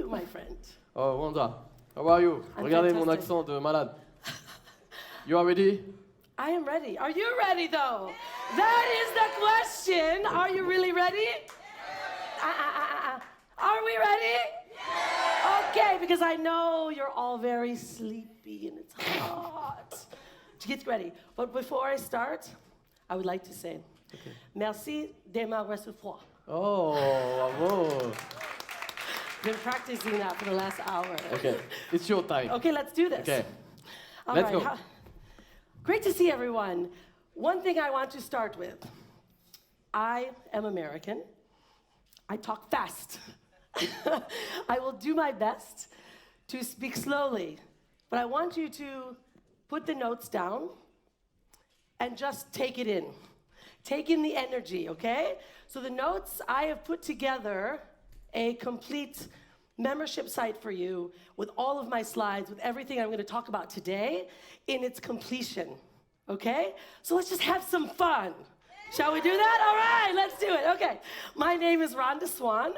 you, my friend? Oh, Rhonda, how are you? I'm Regardez fantastic. mon accent de malade. You are ready? I am ready. Are you ready, though? That is the question. Are you really ready? Are we ready? Okay, because I know you're all very sleepy and it's hot. Get ready. But before I start, I would like to say, merci de m'avoir ce froid. Oh, bravo. Been practicing that for the last hour. Okay, it's your time. Okay, let's do this. Okay, All let's right. go. Great to see everyone. One thing I want to start with. I am American. I talk fast. I will do my best to speak slowly, but I want you to put the notes down and just take it in. Take in the energy, okay? So the notes, I have put together a complete membership site for you with all of my slides, with everything I'm going to talk about today in its completion, okay? So let's just have some fun. Shall we do that? All right, let's do it. Okay, my name is Rhonda Swan,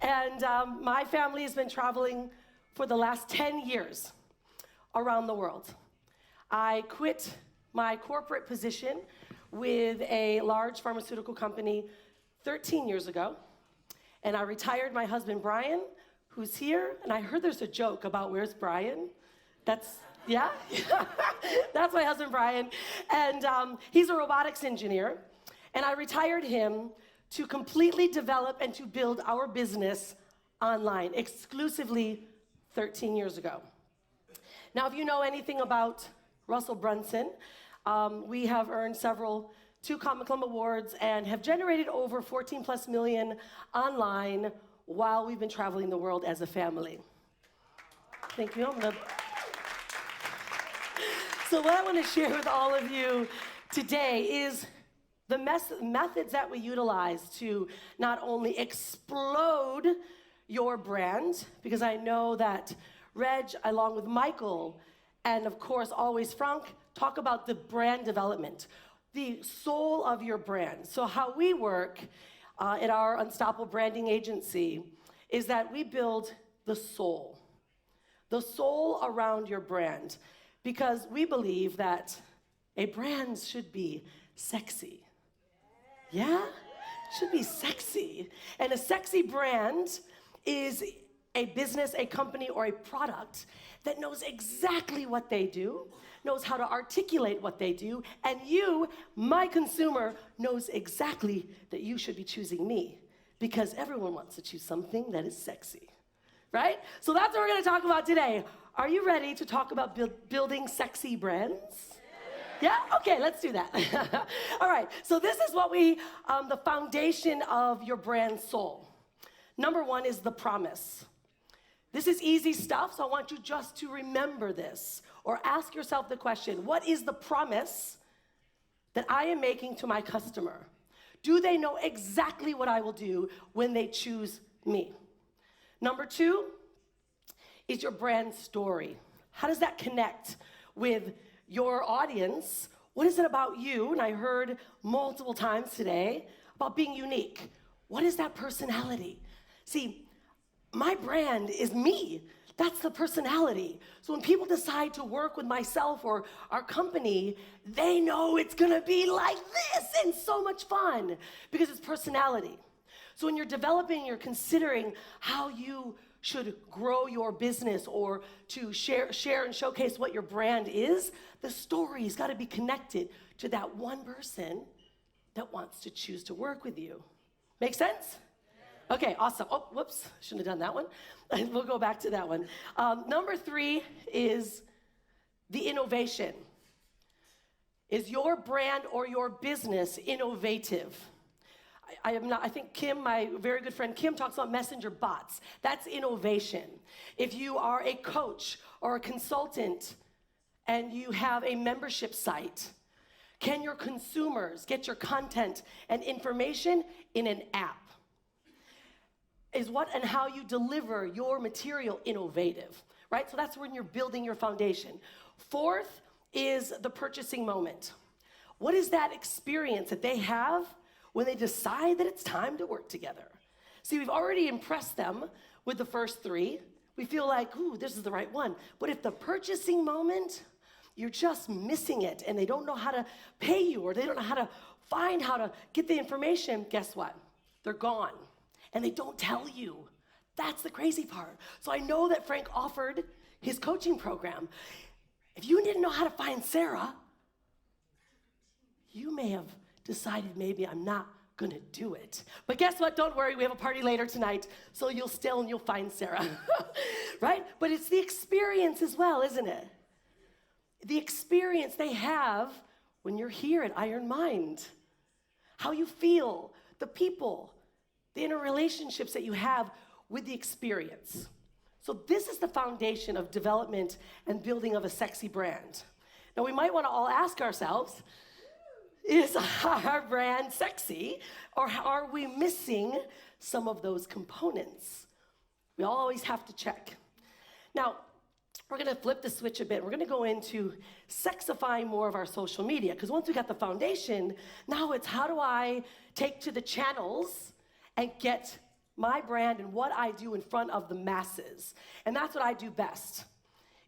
and my family has been traveling for the last 10 years around the world. I quit my corporate position with a large pharmaceutical company 13 years ago, and I retired my husband, Brian, who's here, and I heard there's a joke about where's Brian? Yeah? That's my husband, Brian, and he's a robotics engineer, and I retired him to completely develop and to build our business online, exclusively 13 years ago. Now, if you know anything about Russell Brunson, we have earned two Comic Club awards and have generated over 14 plus million online while we've been traveling the world as a family. Thank you. So what I want to share with all of you today is the methods that we utilize to not only explode your brand, because I know that Reg, along with Michael, and of course, always Frank, talk about the brand development, the soul of your brand. So how we work at our Unstoppable Branding Agency is that we build the soul around your brand, because we believe that a brand should be sexy. Yeah? Should be sexy. And a sexy brand is a business, a company, or a product that knows exactly what they do, knows how to articulate what they do, and you, my consumer, knows exactly that you should be choosing me, because everyone wants to choose something that is sexy, right? So that's what we're gonna talk about today. Are you ready to talk about building sexy brands? Yeah? Okay, let's do that. All right, so this is what the foundation of your brand soul. Number one is the promise. This is easy stuff, so I want you just to remember this, or ask yourself the question, what is the promise that I am making to my customer? Do they know exactly what I will do when they choose me? Number two is your brand story. How does that connect with your audience? What is it about you? And I heard multiple times today about being unique. What is that personality? See, my brand is me. That's the personality. So when people decide to work with myself or our company, they know it's gonna be like this and so much fun because it's personality. So when you're developing, you're considering how you should grow your business or to share and showcase what your brand is, the story's gotta be connected to that one person that wants to choose to work with you. Make sense? Okay, awesome. Oh, whoops, shouldn't have done that one. We'll go back to that one. Number three is the innovation. Is your brand or your business innovative? I am not. I think Kim, my very good friend Kim, talks about messenger bots. That's innovation. If you are a coach or a consultant and you have a membership site, can your consumers get your content and information in an app? Is what and how you deliver your material innovative, right? So that's when you're building your foundation. Fourth is the purchasing moment. What is that experience that they have when they decide that it's time to work together? See, we've already impressed them with the first three. We feel like, ooh, this is the right one. But if the purchasing moment, you're just missing it and they don't know how to pay you or they don't know how to find how to get the information, guess what? They're gone and they don't tell you. That's the crazy part. So I know that Frank offered his coaching program. If you didn't know how to find Sarah, you may have decided maybe I'm not gonna do it. But guess what? Don't worry, we have a party later tonight, so you'll find Sarah, right? But it's the experience as well, isn't it? The experience they have when you're here at Iron Mind. How you feel, the people, the interrelationships that you have with the experience. So this is the foundation of development and building of a sexy brand. Now we might want to all ask ourselves, is our brand sexy, or are we missing some of those components? We always have to check. Now, we're gonna flip the switch a bit. We're gonna go into sexifying more of our social media, because once we got the foundation, now it's how do I take to the channels and get my brand and what I do in front of the masses. And that's what I do best,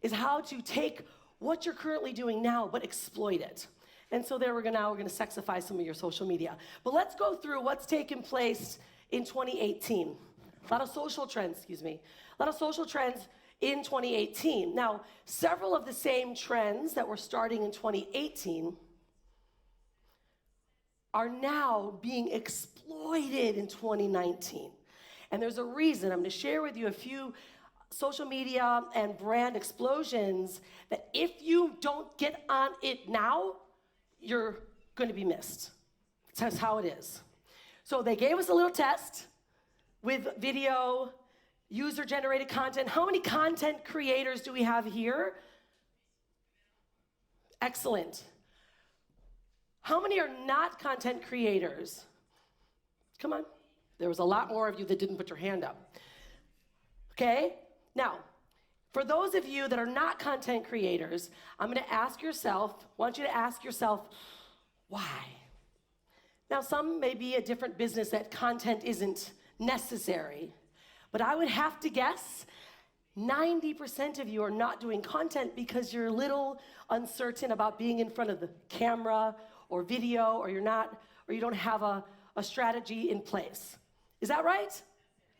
is how to take what you're currently doing now, but exploit it. And so there we're gonna sexify some of your social media. But let's go through what's taken place in 2018. A lot of social trends in 2018. Now, several of the same trends that were starting in 2018 are now being exploited in 2019. And there's a reason. I'm gonna share with you a few social media and brand explosions that if you don't get on it now, you're gonna be missed. That's how it is. So they gave us a little test with video, user-generated content. How many content creators do we have here? Excellent. How many are not content creators? Come on. There was a lot more of you that didn't put your hand up. Okay? Now, for those of you that are not content creators, I'm gonna want you to ask yourself, why? Now, some may be a different business that content isn't necessary, but I would have to guess 90% of you are not doing content because you're a little uncertain about being in front of the camera or video, or you don't have a strategy in place. Is that right?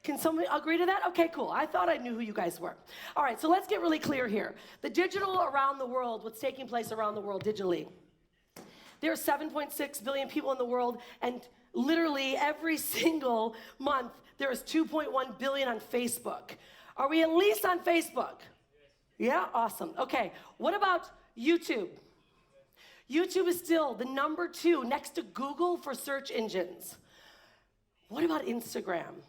Can someone agree to that? Okay, cool. I thought I knew who you guys were. All right, so let's get really clear here. The digital around the world, what's taking place around the world digitally. There are 7.6 billion people in the world, and literally every single month, there is 2.1 billion on Facebook. Are we at least on Facebook? Yeah, awesome. Okay, what about YouTube? YouTube is still the number 2 next to Google for search engines. What about Instagram?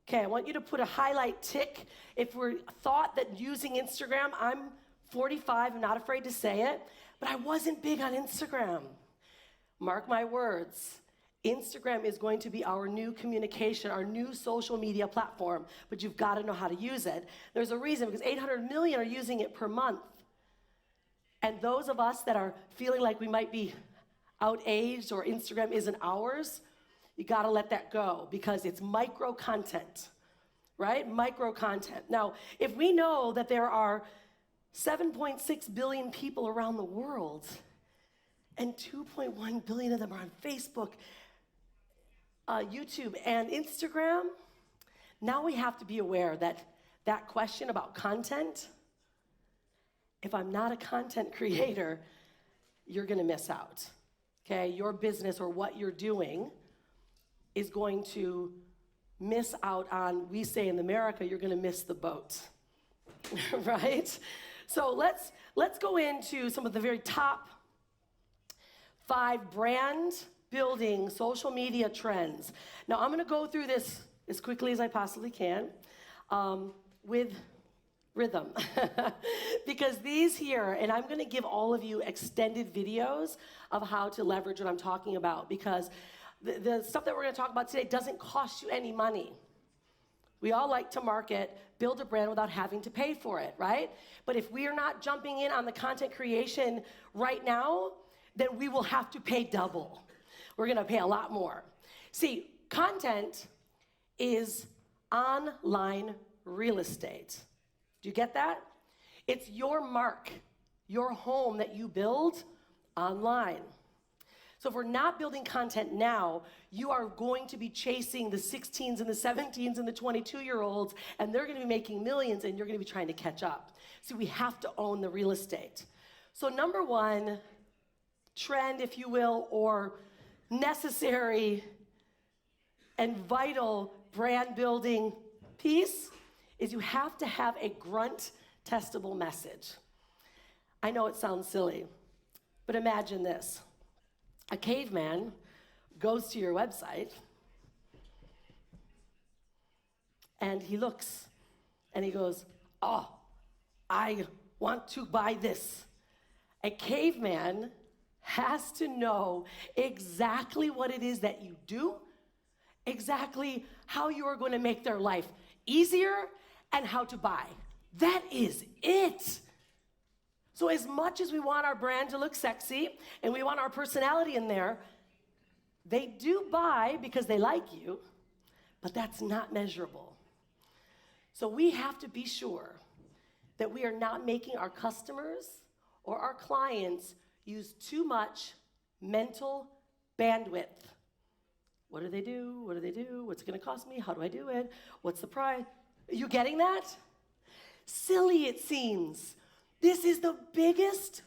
Okay, I want you to put a highlight tick if we're thought that using Instagram, I'm 45, I'm not afraid to say it, but I wasn't big on Instagram. Mark my words, Instagram is going to be our new communication, our new social media platform, but you've got to know how to use it. There's a reason, because 800 million are using it per month. And those of us that are feeling like we might be outaged or Instagram isn't ours, you gotta let that go, because it's micro content, right? Micro content. Now, if we know that there are 7.6 billion people around the world, and 2.1 billion of them are on Facebook, YouTube, and Instagram, now we have to be aware that that question about content, if I'm not a content creator, you're gonna miss out, okay? Your business or what you're doing is going to miss out on, we say in America, you're gonna miss the boat, right? So let's go into some of the very top 5 brand building social media trends. Now I'm gonna go through this as quickly as I possibly can with rhythm, because these here, and I'm gonna give all of you extended videos of how to leverage what I'm talking about, because the stuff that we're gonna talk about today doesn't cost you any money. We all like to market, build a brand without having to pay for it, right? But if we are not jumping in on the content creation right now, then we will have to pay double. We're gonna pay a lot more. See, content is online real estate. Do you get that? It's your mark, your home that you build online. So if we're not building content now, you are going to be chasing the 16s and the 17s and the 22-year-olds, and they're going to be making millions, and you're going to be trying to catch up. So we have to own the real estate. So number one, trend, if you will, or necessary and vital brand building piece is you have to have a grunt testable message. I know it sounds silly, but imagine this. A caveman goes to your website and he looks and he goes, oh, I want to buy this. A caveman has to know exactly what it is that you do, exactly how you are going to make their life easier, and how to buy. That is it. So as much as we want our brand to look sexy and we want our personality in there, they do buy because they like you, but that's not measurable. So we have to be sure that we are not making our customers or our clients use too much mental bandwidth. What do they do? What do they do? What's it going to cost me? How do I do it? What's the price? Are you getting that? Silly it seems. This is the biggest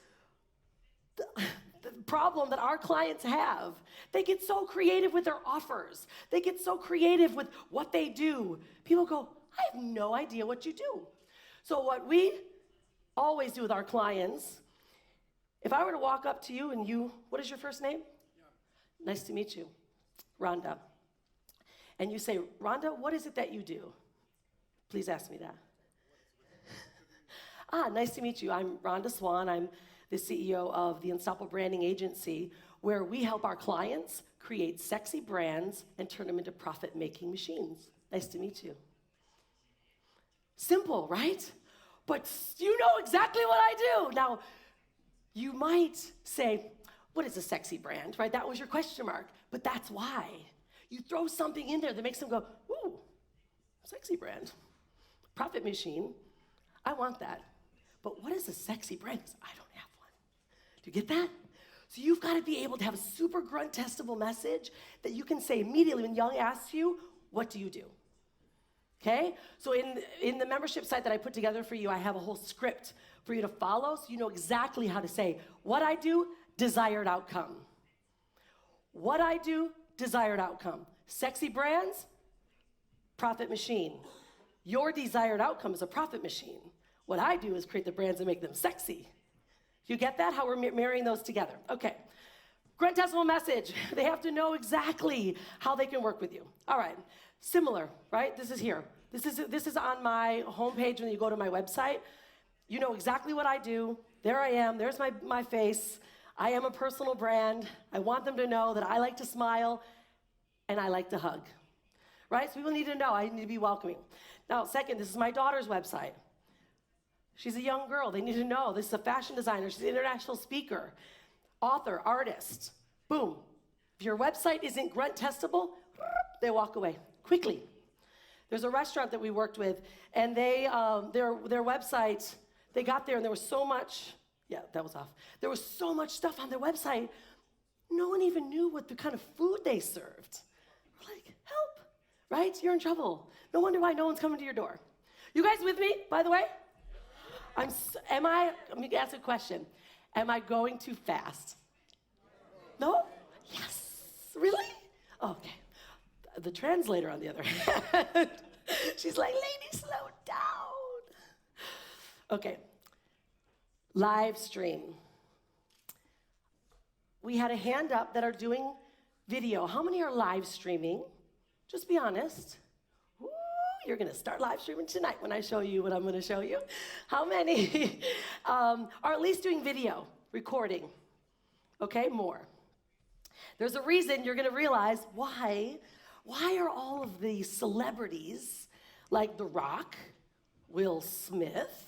problem that our clients have. They get so creative with their offers. They get so creative with what they do. People go, I have no idea what you do. So what we always do with our clients, if I were to walk up to you and you, what is your first name? Yeah. Nice to meet you, Rhonda. And you say, Rhonda, what is it that you do? Please ask me that. Nice to meet you. I'm Rhonda Swan. I'm the CEO of the Unstoppable Branding Agency, where we help our clients create sexy brands and turn them into profit-making machines. Nice to meet you. Simple, right? But you know exactly what I do. Now, you might say, what is a sexy brand, right? That was your question mark. But that's why. You throw something in there that makes them go, ooh, sexy brand. Profit machine. I want that. But what is a sexy brand? Because I don't have one. Do you get that? So you've got to be able to have a super grunt testable message that you can say immediately when Young asks you, what do you do? Okay? So in the membership site that I put together for you, I have a whole script for you to follow so you know exactly how to say, what I do, desired outcome. What I do, desired outcome. Sexy brands, profit machine. Your desired outcome is a profit machine. What I do is create the brands and make them sexy. You get that? How we're marrying those together. Okay. Grunt testable message. They have to know exactly how they can work with you. All right. Similar, right? This is here. This is on my homepage when you go to my website. You know exactly what I do. There I am. There's my face. I am a personal brand. I want them to know that I like to smile and I like to hug. Right? So people need to know I need to be welcoming. Now, second, this is my daughter's website. She's a young girl. They need to know. This is a fashion designer. She's an international speaker, author, artist. Boom. If your website isn't grunt testable, they walk away quickly. There's a restaurant that we worked with, and they their website, they got there, and there was so much, yeah, that was off. There was so much stuff on their website, no one even knew what the kind of food they served. We're like, help, right? You're in trouble. No wonder why no one's coming to your door. You guys with me, by the way? Let me ask a question. Am I going too fast? No? Yes. Really? Okay. The translator, on the other hand, she's like, lady, slow down. Okay. Live stream. We had a hand up that are doing video. How many are live streaming? Just be honest. Ooh, you're going to start live streaming tonight when I show you what I'm going to show you. How many are at least doing video, recording? Okay, more. There's a reason you're going to realize why are all of the celebrities like The Rock, Will Smith,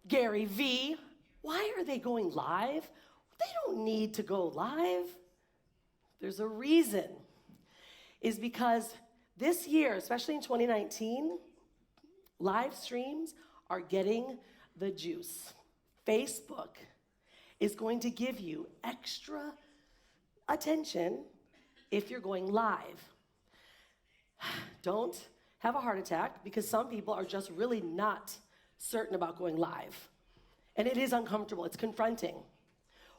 Gary Vee, why are they going live? They don't need to go live. There's a reason. Is because This year, especially in 2019, live streams are getting the juice. Facebook is going to give you extra attention if you're going live. Don't have a heart attack, because some people are just really not certain about going live. And it is uncomfortable, it's confronting.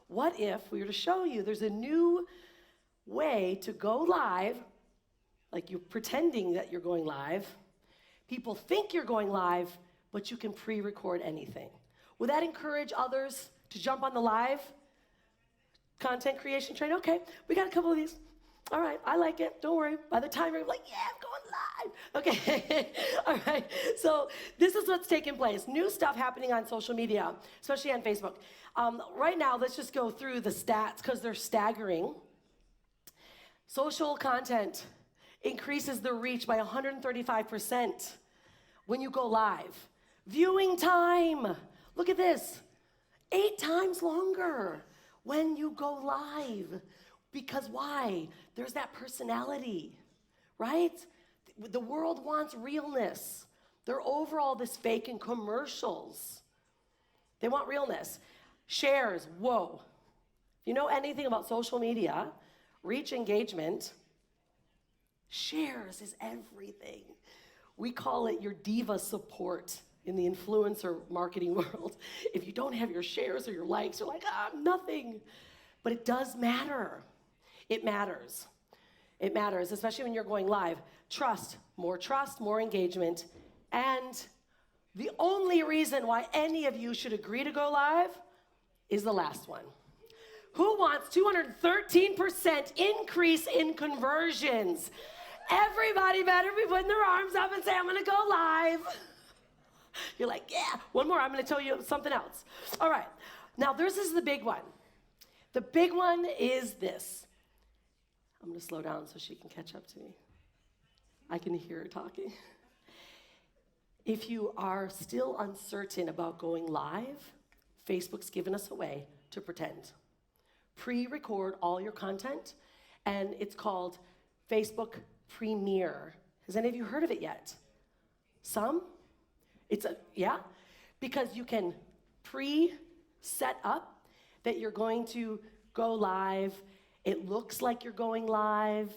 What if we were to show you there's a new way to go live, like you're pretending that you're going live. People think you're going live, but you can pre-record anything. Would that encourage others to jump on the live content creation train? Okay, we got a couple of these. All right, I like it, don't worry. By the time you're like, yeah, I'm going live. Okay, all right. So this is what's taking place. New stuff happening on social media, especially on Facebook. Right now, let's just go through the stats because they're staggering. Social content increases the reach by 135% when you go live. Viewing time, look at this, 8 times longer when you go live. Because why? There's that personality, right? The world wants realness. They're over all this fake and commercials. They want realness. Shares, whoa. If you know anything about social media, reach engagement, shares is everything. We call it your diva support in the influencer marketing world. If you don't have your shares or your likes, you're like, I'm nothing. But it does matter. It matters. It matters, especially when you're going live. Trust, more engagement. And the only reason why any of you should agree to go live is the last one. Who wants 213% increase in conversions? Everybody better be putting their arms up and say, I'm gonna go live. You're like, yeah. One more, I'm gonna tell you something else. All right, now this is the big one. The big one is this. I'm gonna slow down so she can catch up to me. I can hear her talking. If you are still uncertain about going live, Facebook's given us a way to pretend. Pre-record all your content, and it's called Facebook Premiere. Has any of you heard of it yet? Some? Yeah? Because you can pre-set up that you're going to go live. It looks like you're going live.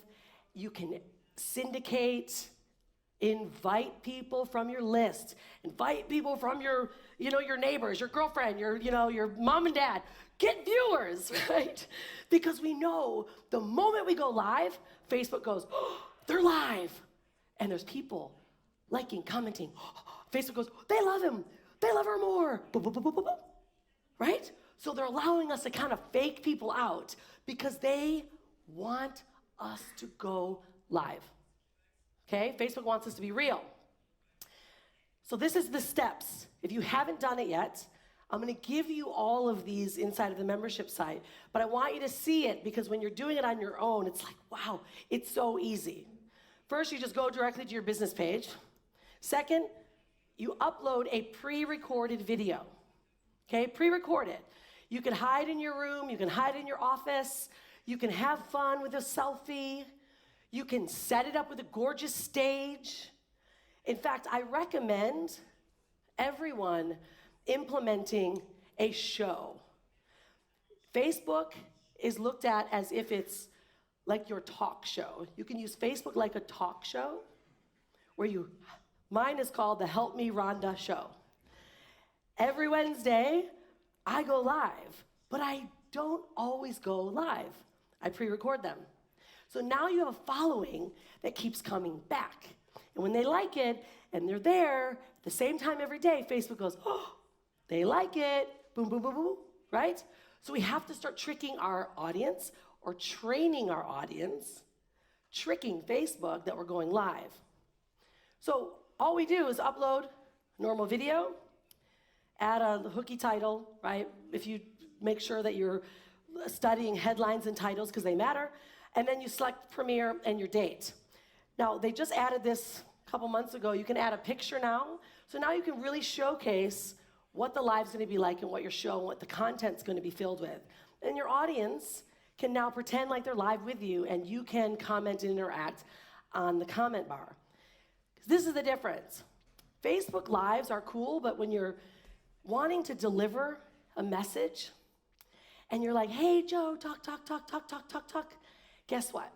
You can syndicate, invite people from your list, invite people from your neighbors, your girlfriend, your mom and dad. Get viewers, right? Because we know the moment we go live, Facebook goes, oh, they're live. And there's people liking, commenting. Facebook goes, they love him. They love her more. Boop, boop, boop, boop, boop, boop. Right? So they're allowing us to kind of fake people out because they want us to go live. Okay? Facebook wants us to be real. So this is the steps. If you haven't done it yet, I'm going to give you all of these inside of the membership site, but I want you to see it because when you're doing it on your own, it's like, wow, it's so easy. First, you just go directly to your business page. Second, you upload a pre-recorded video. Okay, pre-record it. You can hide in your room, you can hide in your office, you can have fun with a selfie, you can set it up with a gorgeous stage. In fact, I recommend everyone implementing a show. Facebook is looked at as if it's like your talk show. You can use Facebook like a talk show mine is called the Help Me Rhonda Show. Every Wednesday, I go live, but I don't always go live. I pre-record them. So now you have a following that keeps coming back. And when they like it and they're there at the same time every day, Facebook goes, oh, they like it, boom, boom, boom, boom, right? So we have to start tricking our audience or training our audience, tricking Facebook that we're going live. So all we do is upload normal video, add a hooky title, right? If you make sure that you're studying headlines and titles because they matter, and then you select premiere and your date. Now, they just added this a couple months ago. You can add a picture now. So now you can really showcase what the live's going to be like and what your show and what the content's going to be filled with. And your audience can now pretend like they're live with you, and you can comment and interact. on the comment bar. This is the difference. Facebook Lives are cool, but when you're wanting to deliver a message and you're like, hey, Joe, talk, guess what?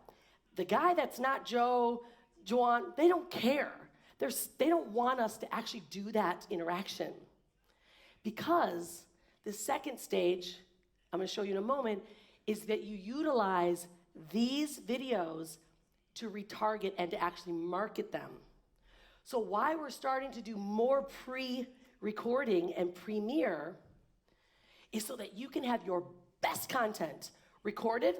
The guy that's not Joe, Joan, they don't care. They don't want us to actually do that interaction. Because the second stage, I'm going to show you in a moment, is that you utilize these videos to retarget and to actually market them. So why we're starting to do more pre-recording and premiere is so that you can have your best content recorded.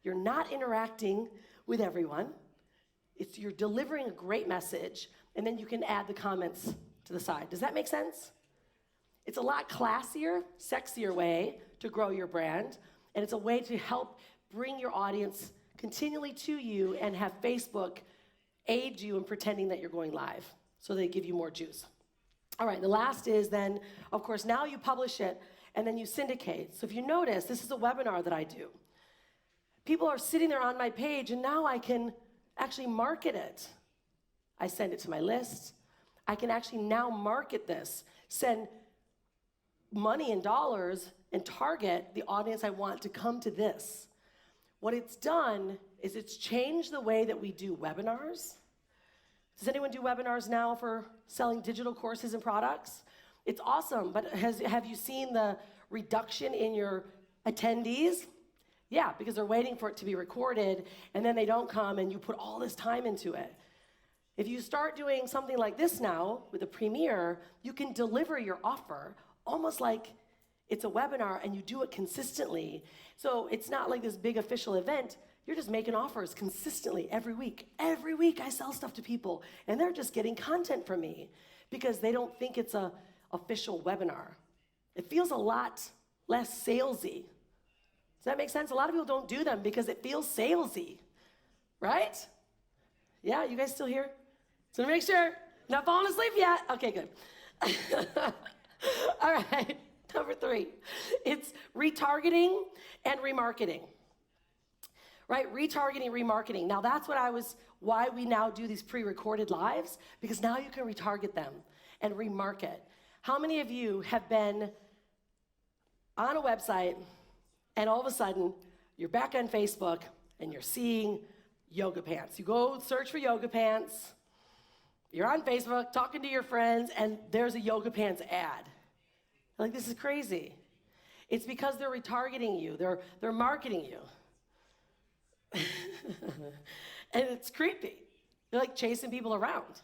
You're not interacting with everyone. You're delivering a great message, and then you can add the comments to the side. Does that make sense? It's a lot classier, sexier way to grow your brand, and it's a way to help bring your audience continually to you and have Facebook aid you in pretending that you're going live, so they give you more juice. All right, the last is then, of course, now you publish it, and then you syndicate. So if you notice, this is a webinar that I do. People are sitting there on my page, and now I can actually market it. I send it to my list. I can actually now market this, send money in dollars, and target the audience I want to come to this. What it's done is it's changed the way that we do webinars. Does anyone do webinars now for selling digital courses and products? It's awesome, but have you seen the reduction in your attendees? Yeah, because they're waiting for it to be recorded, and then they don't come, and you put all this time into it. If you start doing something like this now with a premiere, you can deliver your offer almost like it's a webinar, and you do it consistently. So it's not like this big official event. You're just making offers consistently every week. Every week I sell stuff to people, and they're just getting content from me because they don't think it's an official webinar. It feels a lot less salesy. Does that make sense? A lot of people don't do them because it feels salesy, right? Yeah, you guys still here? So to make sure, not falling asleep yet? Okay, good. All right, number 3. It's retargeting and remarketing. Right, retargeting, remarketing. Now that's why we now do these pre-recorded lives, because now you can retarget them and remarket. How many of you have been on a website and all of a sudden you're back on Facebook and you're seeing yoga pants? You go search for yoga pants, you're on Facebook talking to your friends, and there's a yoga pants ad. Like, this is crazy. It's because they're retargeting you, they're marketing you. And it's creepy. They're like chasing people around,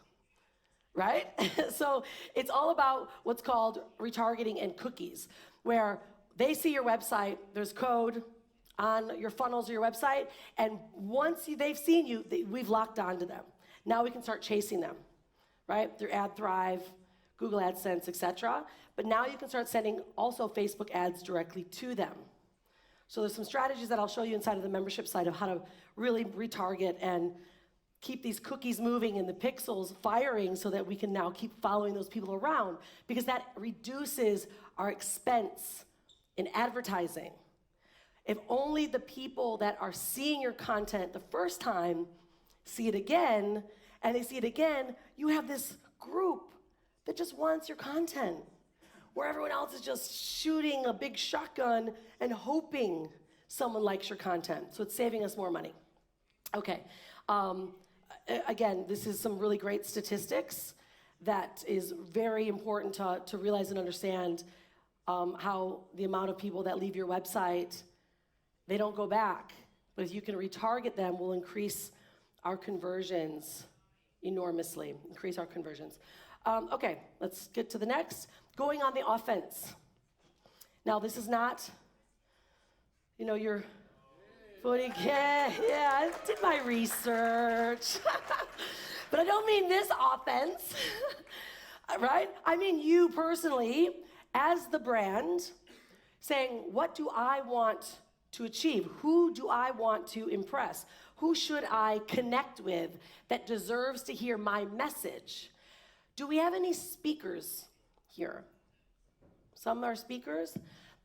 right? So it's all about what's called retargeting and cookies, where they see your website, there's code on your funnels or your website, and once they've seen you, we've locked onto them. Now we can start chasing them, right? Through AdThrive, Google AdSense, etc. But now you can start sending also Facebook ads directly to them. So there's some strategies that I'll show you inside of the membership site of how to really retarget and keep these cookies moving and the pixels firing so that we can now keep following those people around, because that reduces our expense in advertising. If only the people that are seeing your content the first time see it again, and they see it again, you have this group that just wants your content, where everyone else is just shooting a big shotgun and hoping someone likes your content. So it's saving us more money. Okay, again, this is some really great statistics that is very important to realize and understand how the amount of people that leave your website, they don't go back. But if you can retarget them, we'll increase our conversions enormously, increase our conversions. Okay, let's get to the next. Going on the offense. Now, this is not, your footy. Yeah, I did my research. But I don't mean this offense, right? I mean you personally, as the brand, saying, what do I want to achieve? Who do I want to impress? Who should I connect with that deserves to hear my message? Do we have any speakers here? Some are speakers.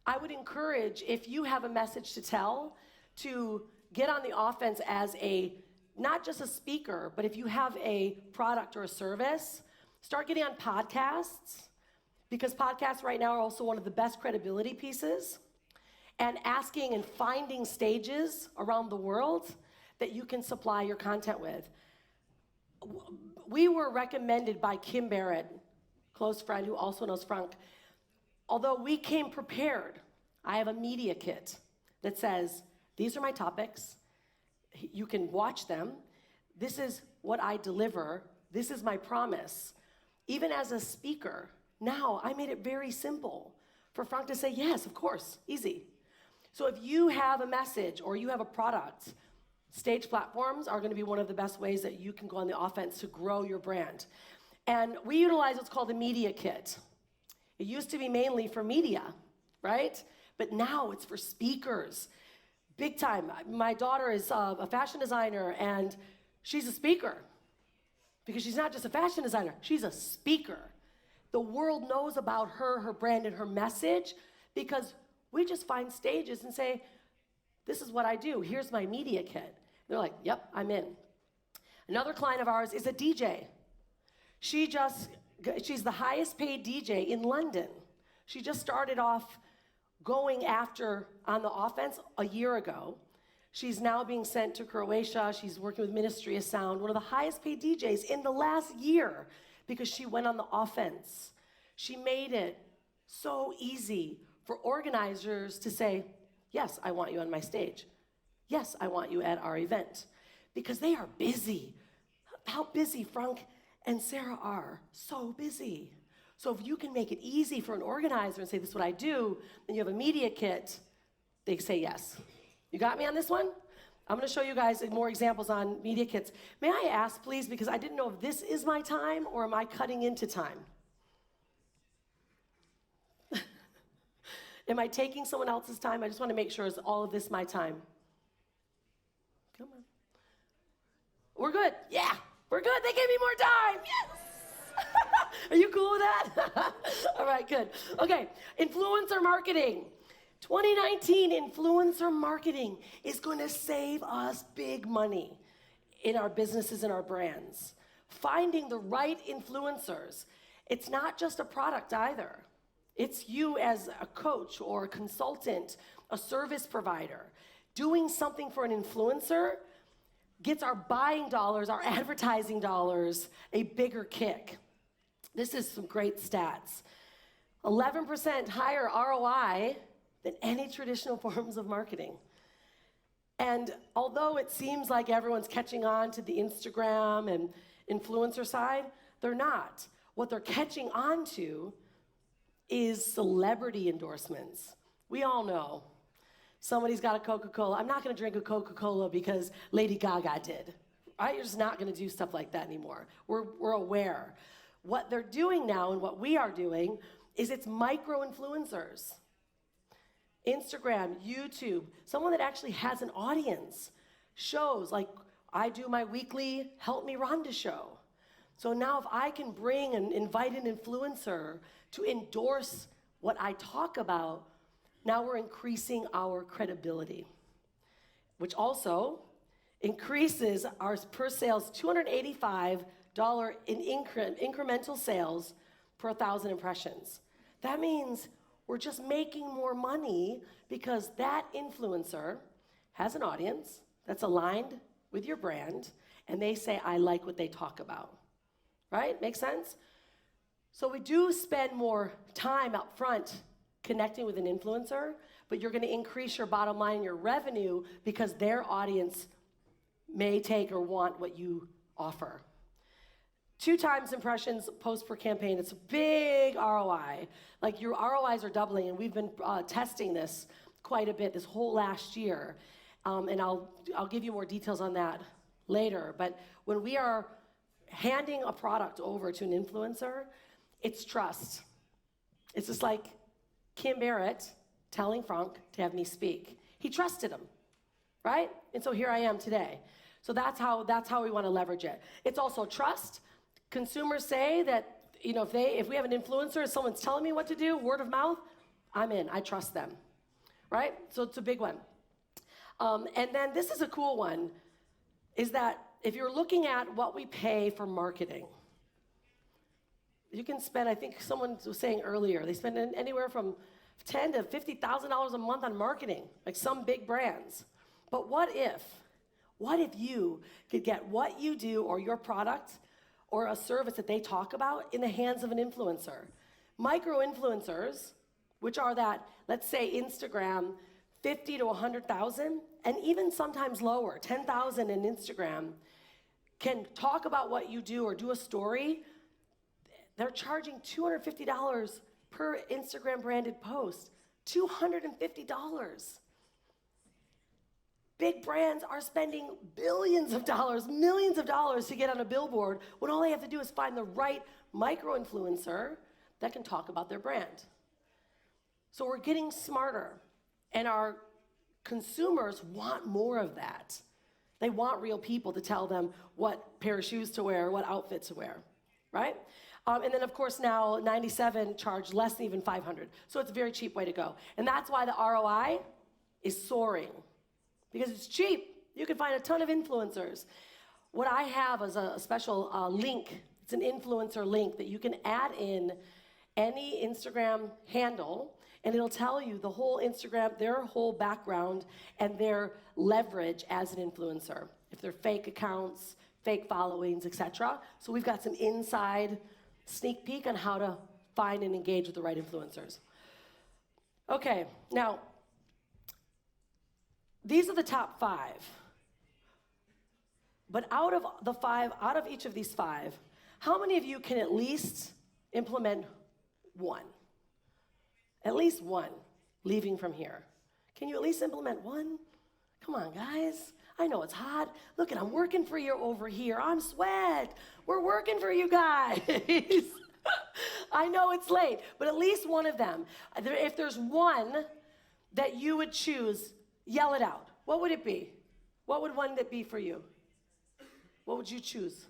I would encourage, if you have a message to tell, to get on the offense as a not just a speaker, but if you have a product or a service, start getting on podcasts, because podcasts right now are also one of the best credibility pieces, and asking and finding stages around the world that you can supply your content with. We were recommended by Kim Barrett, close friend who also knows Frank. Although we came prepared, I have a media kit that says, these are my topics, you can watch them, this is what I deliver, this is my promise. Even as a speaker, now I made it very simple for Frank to say, yes, of course, easy. So if you have a message or you have a product, stage platforms are going to be one of the best ways that you can go on the offense to grow your brand. And we utilize what's called a media kit. It used to be mainly for media, right? But now it's for speakers. Big time. My daughter is a fashion designer, and she's a speaker. Because she's not just a fashion designer, she's a speaker. The world knows about her, her brand, and her message, because we just find stages and say, this is what I do. Here's my media kit. They're like, yep, I'm in. Another client of ours is a DJ. She's the highest paid DJ in London. She just started off going after on the offense a year ago. She's now being sent to Croatia. She's working with Ministry of Sound, one of the highest paid DJs in the last year, because she went on the offense. She made it so easy for organizers to say, yes, I want you on my stage. Yes, I want you at our event. Because they are busy. How busy Frank and Sarah are. So busy. So if you can make it easy for an organizer and say, this is what I do, and you have a media kit, they say yes. You got me on this one? I'm going to show you guys more examples on media kits. May I ask, please, because I didn't know if this is my time or am I cutting into time? Am I taking someone else's time? I just want to make sure, is all of this my time? Come on. We're good. Yeah, we're good. They gave me more time. Yes. Are you cool with that? All right, good. Okay, influencer marketing. 2019 influencer marketing is going to save us big money in our businesses and our brands. Finding the right influencers. It's not just a product either. It's you as a coach or a consultant, a service provider. Doing something for an influencer gets our buying dollars, our advertising dollars, a bigger kick. This is some great stats. 11% higher ROI than any traditional forms of marketing. And although it seems like everyone's catching on to the Instagram and influencer side, they're not. What they're catching on to is celebrity endorsements. We all know somebody's got a Coca-Cola. I'm not going to drink a Coca-Cola because Lady Gaga did. Right? You're just not going to do stuff like that anymore. We're aware. What they're doing now and what we are doing is it's micro-influencers. Instagram, YouTube, someone that actually has an audience. Shows, like I do my weekly Help Me Rhonda show. So now if I can bring and invite an influencer to endorse what I talk about, now we're increasing our credibility, which also increases our per sales $285 in incremental sales per 1,000 impressions. That means we're just making more money because that influencer has an audience that's aligned with your brand, and they say, I like what they talk about. Right? Make sense? So we do spend more time up front connecting with an influencer, but you're going to increase your bottom line and your revenue because their audience may take or want what you offer. 2 times impressions post per campaign. It's a big ROI. Like your ROIs are doubling, and we've been testing this quite a bit this whole last year. And I'll give you more details on that later. But when we are handing a product over to an influencer, it's trust. It's just like Kim Barrett telling Frank to have me speak. He trusted him, right? And so here I am today. So that's how we want to leverage it. It's also trust. Consumers say that, you know, if we have an influencer, someone's telling me what to do, word of mouth, I'm in. I trust them, right? So it's a big one. And then this is a cool one, is that if you're looking at what we pay for marketing, you can spend, I think someone was saying earlier, they spend anywhere from $10,000 to $50,000 a month on marketing, like some big brands. But what if you could get what you do or your product or a service that they talk about in the hands of an influencer? Micro-influencers, which are that, let's say Instagram, 50 to 100,000, and even sometimes lower, 10,000 in Instagram, can talk about what you do or do a story. They're charging $250 per Instagram branded post. $250. Big brands are spending billions of dollars, millions of dollars to get on a billboard when all they have to do is find the right micro-influencer that can talk about their brand. So we're getting smarter, and our consumers want more of that. They want real people to tell them what pair of shoes to wear, what outfit to wear, right? And then, of course, now 97 charge less than even 500. So it's a very cheap way to go. And that's why the ROI is soaring, because it's cheap. You can find a ton of influencers. What I have is a special link. It's an influencer link that you can add in any Instagram handle, and it'll tell you the whole Instagram, their whole background, and their leverage as an influencer. If they're fake accounts, fake followings, etc. So we've got some inside sneak peek on how to find and engage with the right influencers. Okay, now, these are the top 5. But out of each of these 5, how many of you can at least implement one? At least one, leaving from here. Can you at least implement one? Come on, guys. I know it's hot. Look, I'm working for you over here. I'm sweat. We're working for you guys. I know it's late, but at least one of them. If there's one that you would choose, yell it out. What would it be? What would one that be for you? What would you choose?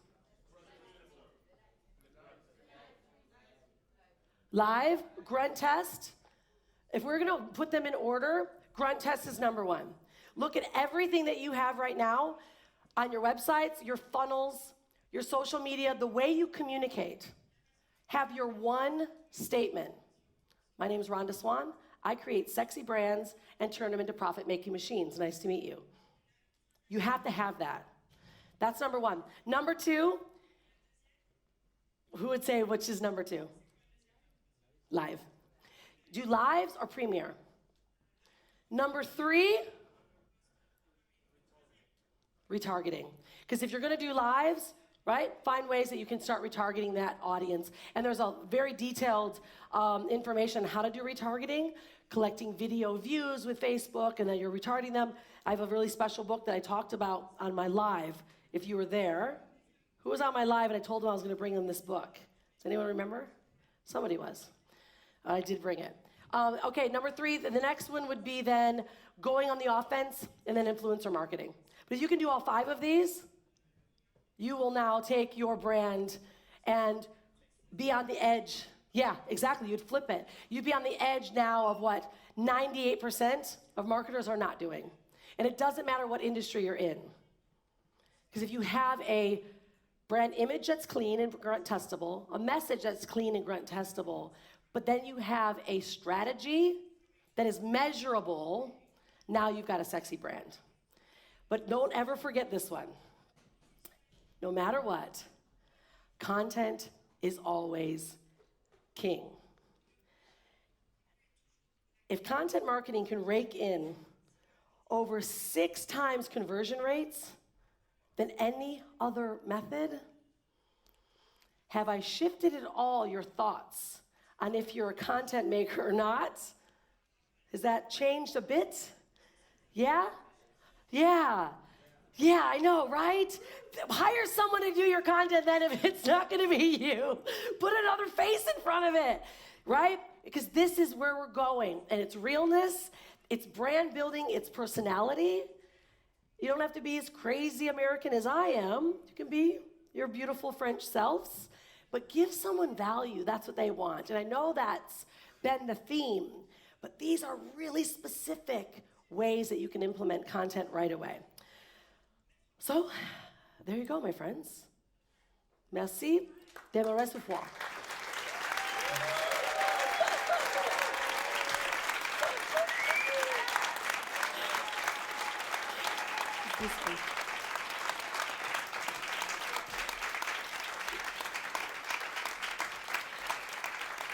Live, grunt test. If we're gonna put them in order, grunt test is number 1. Look at everything that you have right now on your websites, your funnels, your social media, the way you communicate. Have your one statement. My name is Rhonda Swan. I create sexy brands and turn them into profit-making machines. Nice to meet you. You have to have that. That's number 1. Number 2, who would say which is number 2? Live. Do lives or premiere? Number 3, retargeting. Because if you're going to do lives, right, find ways that you can start retargeting that audience. And there's a very detailed information on how to do retargeting, collecting video views with Facebook, and then you're retargeting them. I have a really special book that I talked about on my live, if you were there. Who was on my live and I told them I was going to bring them this book? Does anyone remember? Somebody was. I did bring it. Okay, number 3, the next one would be then going on the offense and then influencer marketing. But if you can do all 5 of these, you will now take your brand and be on the edge. Yeah, exactly, you'd flip it. You'd be on the edge now of what 98% of marketers are not doing. And it doesn't matter what industry you're in. Because if you have a brand image that's clean and grunt testable, a message that's clean and grunt testable, but then you have a strategy that is measurable, now you've got a sexy brand. But don't ever forget this one. No matter what, content is always king. If content marketing can rake in over 6 times conversion rates than any other method, have I shifted at all your thoughts on if you're a content maker or not? Has that changed a bit? Yeah? Yeah. Yeah, I know, right? Hire someone to do your content then if it's not going to be you. Put another face in front of it, right? Because this is where we're going. And it's realness, it's brand building, it's personality. You don't have to be as crazy American as I am. You can be your beautiful French selves. But give someone value. That's what they want. And I know that's been the theme. But these are really specific ways that you can implement content right away. So There you go, my friends. Merci. Démarrer ce fois.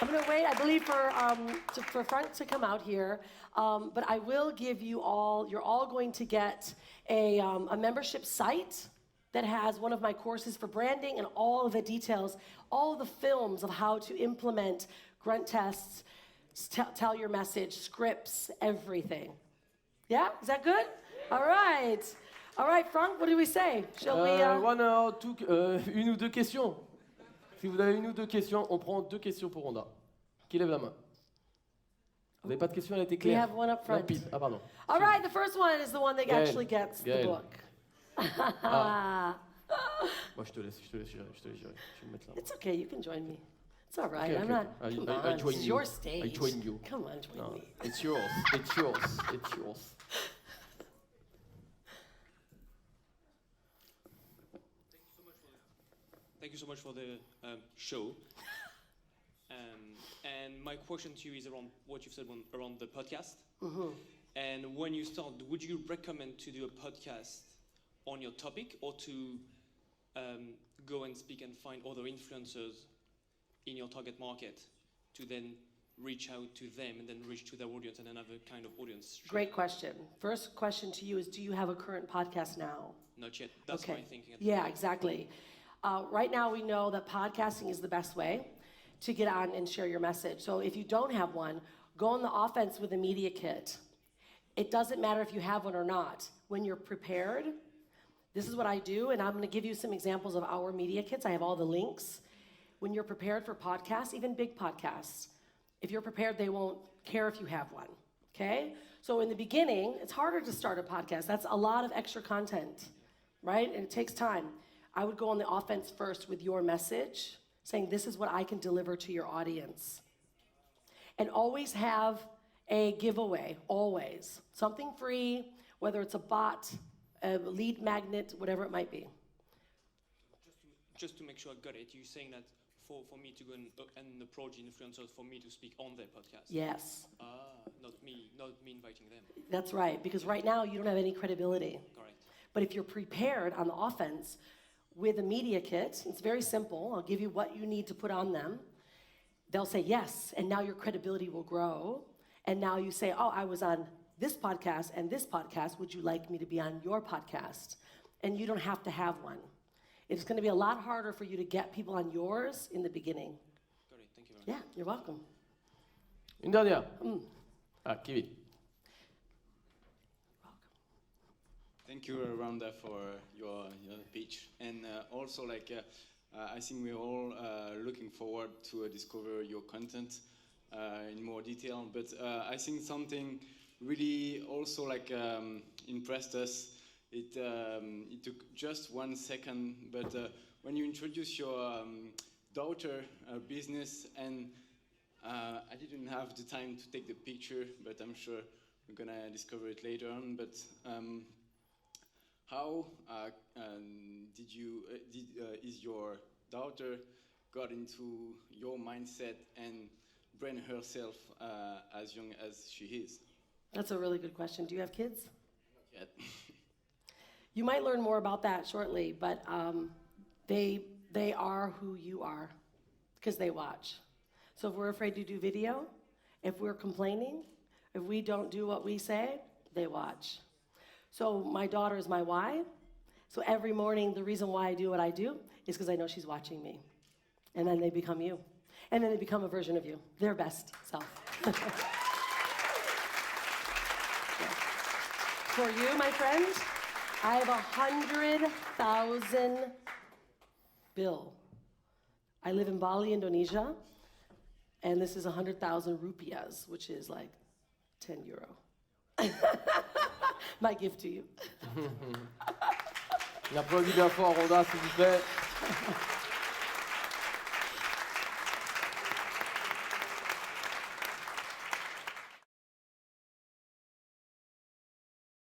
I'm going to wait, I believe, for Frank to come out here, but I will give you all, you're all going to get a membership site that has one of my courses for branding and all of the details, all of the films of how to implement grunt tests, tell your message, scripts, everything. Yeah, is that good? All right. All right, Frank, what do we say? Shall we... One or two, une ou deux questions. Si vous avez une ou deux questions, on prend deux questions pour Rhonda. Qui lève la main? Vous n'avez pas de questions, elle a été We claire. have one up front. Limpide. Ah, pardon. All right, the first one is the one that Gaël. actually gets the Gaël. book. Moi, je te laisse gérer. Je vais me mettre là. It's okay, you can join me. It's all right. Okay, I'm okay, not. okay. Come I on, join it's you. your stage. I join you. Come on, join No, me. it's yours. It's yours. It's yours. Thank you so much for the show. And my question to you is around what you've said around the podcast. Mm-hmm. And when you start, would you recommend to do a podcast on your topic or to go and speak and find other influencers in your target market to then reach out to them and then reach to their audience and another kind of audience? Great question. First question to you is, do you have a current podcast now? Not yet. That's Okay. my thinking. Yeah, exactly. Right now, we know that podcasting is the best way to get on and share your message. So if you don't have one, go on the offense with a media kit. It doesn't matter if you have one or not. When you're prepared, this is what I do, and I'm going to give you some examples of our media kits. I have all the links. When you're prepared for podcasts, even big podcasts, if you're prepared, they won't care if you have one, okay? So in the beginning, it's harder to start a podcast. That's a lot of extra content, right? And it takes time. I would go on the offense first with your message, saying this is what I can deliver to your audience. And always have a giveaway, always. Something free, whether it's a bot, a lead magnet, whatever it might be. Just to make sure I got it, you're saying that for me to go and approach influencers, for me to speak on their podcast? Yes, Not me inviting them. that's right. Because right now you don't have any credibility. Correct. But if you're prepared on the offense with a media kit, it's very simple. I'll give you what you need to put on them. They'll say yes, and now your credibility will grow. And now you say, oh, I was on this podcast and this podcast. Would you like me to be on your podcast? And you don't have to have one. It's going to be a lot harder for you to get people on yours in the beginning. Got it. Thank you very much. Yeah, you're welcome. Une dernière. Ah, Kevin. Thank you, Rhonda, for your pitch. And also, I think we're all looking forward to discover your content in more detail. But I think something really also impressed us. It took just 1 second, but when you introduce your daughter business, and I didn't have the time to take the picture, but I'm sure we're gonna discover it later on. But how is your daughter got into your mindset and brand herself as young as she is? That's a really good question. Do you have kids? Not yet. You might learn more about that shortly, but they are who you are because they watch. So if we're afraid to do video, if we're complaining, if we don't do what we say, they watch. So my daughter is my why. So every morning, the reason why I do what I do is because I know she's watching me. And then they become you. And then they become a version of you, their best self. Yeah. For you, my friend, I have 100,000 bill. I live in Bali, Indonesia, and this is 100,000 rupiahs, which is like 10 euro. My gift to you. Un applaudissement bien fort, Rhonda, s'il vous plaît.